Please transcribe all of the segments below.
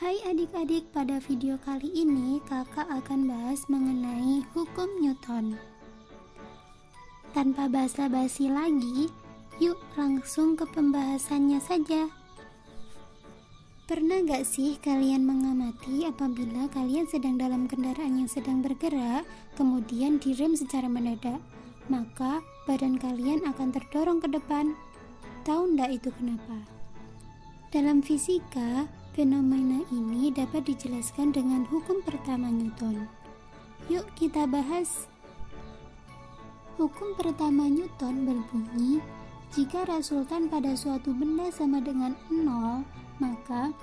Hai adik-adik, pada video kali ini kakak akan bahas mengenai hukum Newton. Tanpa basa-basi lagi, yuk langsung ke pembahasannya saja. Pernah gak sih kalian mengamati apabila kalian sedang dalam kendaraan yang sedang bergerak, kemudian direm secara mendadak, maka badan kalian akan terdorong ke depan? Tahu ndak itu kenapa? Dalam fisika, fenomena ini dapat dijelaskan dengan hukum pertama Newton. Yuk kita bahas. Hukum pertama Newton berbunyi, jika resultan pada suatu benda sama dengan 0, maka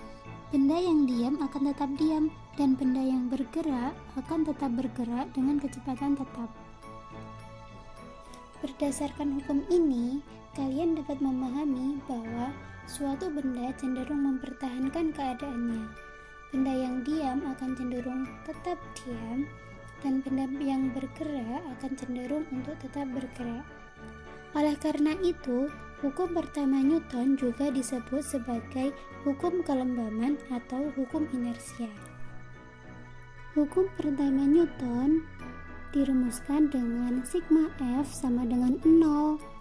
benda yang diam akan tetap diam dan benda yang bergerak akan tetap bergerak dengan kecepatan tetap. Berdasarkan hukum ini, kalian dapat memahami bahwa suatu benda cenderung mempertahankan keadaannya. Benda yang diam akan cenderung tetap diam, dan benda yang bergerak akan cenderung untuk tetap bergerak. Oleh karena itu, hukum pertama Newton juga disebut sebagai hukum kelembaban atau hukum inersia. Hukum pertama Newton dirumuskan dengan sigma F sama dengan 0.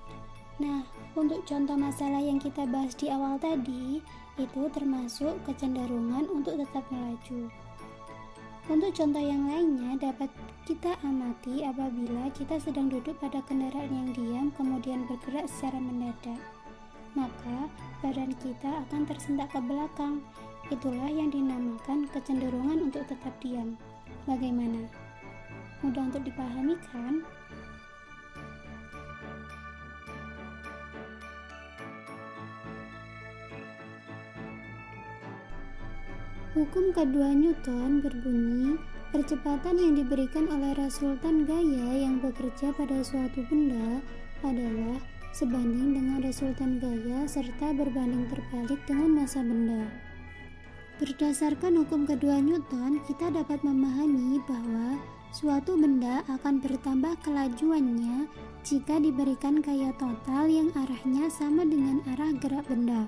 Nah, untuk contoh masalah yang kita bahas di awal tadi, itu termasuk kecenderungan untuk tetap melaju. Untuk contoh yang lainnya dapat kita amati apabila kita sedang duduk pada kendaraan yang diam kemudian bergerak secara mendadak. Maka badan kita akan tersentak ke belakang. Itulah yang dinamakan kecenderungan untuk tetap diam. Bagaimana? Mudah untuk dipahami kan? Hukum kedua Newton berbunyi, percepatan yang diberikan oleh resultan gaya yang bekerja pada suatu benda adalah sebanding dengan resultan gaya serta berbanding terbalik dengan massa benda. Berdasarkan hukum kedua Newton, kita dapat memahami bahwa suatu benda akan bertambah kelajuannya jika diberikan gaya total yang arahnya sama dengan arah gerak benda.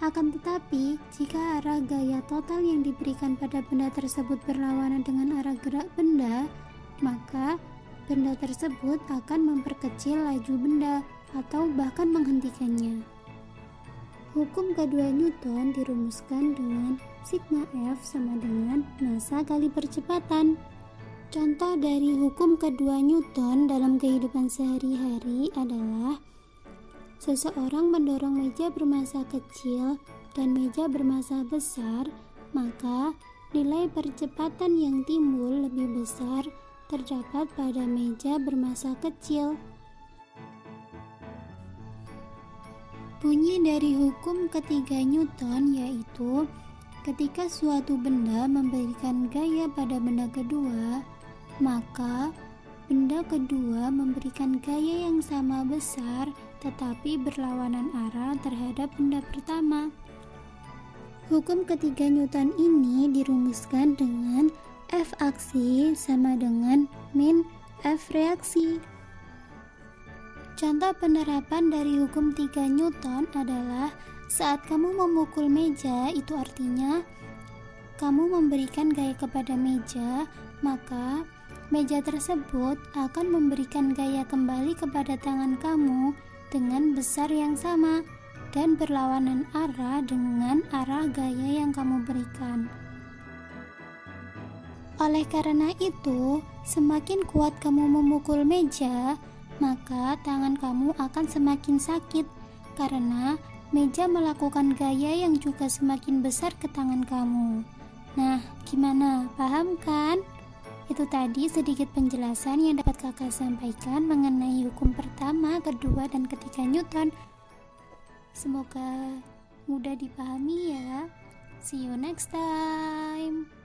Akan tetapi, jika arah gaya total yang diberikan pada benda tersebut berlawanan dengan arah gerak benda, maka benda tersebut akan memperkecil laju benda atau bahkan menghentikannya. Hukum kedua Newton dirumuskan dengan sigma F sama dengan massa kali percepatan. Contoh dari hukum kedua Newton dalam kehidupan sehari-hari adalah seseorang mendorong meja bermassa kecil dan meja bermassa besar, maka nilai percepatan yang timbul lebih besar terdapat pada meja bermassa kecil. Bunyi dari hukum ketiga Newton yaitu, ketika suatu benda memberikan gaya pada benda kedua, maka benda kedua memberikan gaya yang sama besar tetapi berlawanan arah terhadap benda pertama. Hukum ketiga Newton ini dirumuskan dengan F aksi sama dengan min F reaksi. Contoh penerapan dari hukum 3 Newton adalah saat kamu memukul meja, itu artinya kamu memberikan gaya kepada meja, maka meja tersebut akan memberikan gaya kembali kepada tangan kamu dengan besar yang sama dan berlawanan arah dengan arah gaya yang kamu berikan. Oleh karena itu, semakin kuat kamu memukul meja, maka tangan kamu akan semakin sakit karena meja melakukan gaya yang juga semakin besar ke tangan kamu. Nah, gimana? Paham kan? Itu tadi sedikit penjelasan yang dapat kakak sampaikan mengenai hukum pertama, kedua, dan ketiga Newton. Semoga mudah dipahami ya. See you next time.